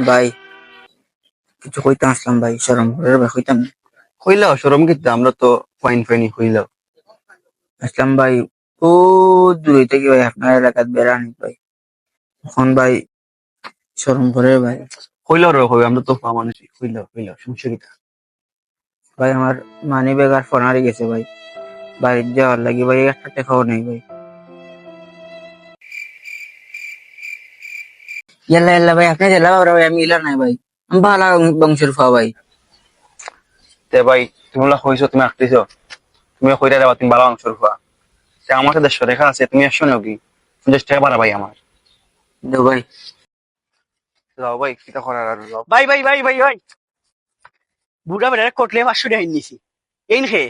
ভাই কিছু কইতাম আসলাম ভাই, শরম করে ভাই কইতাম না। কইলাও শরম কিন্তু আমরা তো ফাইন ফাইনি কইলাও। আসলাম ভাই, ও দূরে থেকে ভাই আপনার এলাকাত বেড়ানি ভাই, এখন ভাই শরম করে ভাই। কইলাও রে কই আমরা তো পা মানুষই কইলাও সমস্যা কি? ভাই আমার মানি ব্যাগ আর ফোন হারিয়ে গেছে ভাই, বাড়ির যাওয়ার লাগি ভাই একটা টাকাও নেই ভাই। ইয়াল্লা ইয়াল্লা ভাই, আপনি জেলা বাবরা ভাই, আমি ইলা নাই ভাই, আমি ভালো বংশের ফা ভাই। তে ভাই তুমি ওলা কইছো তুমি আঁকতেছো, তুমি কইরা দেবা তুমি ভালো অংশ রুফা। সে আমার সাথে 100 টাকা আছে, তুমি 100 নাও কি? 50 টাকা বাড়া ভাই আমার। দো ভাই। যাও ভাই কিটা করার আর যাও। ভাই বুড়া বেড়ারে কটলে 500 টাকা নিছি এই খেয়ে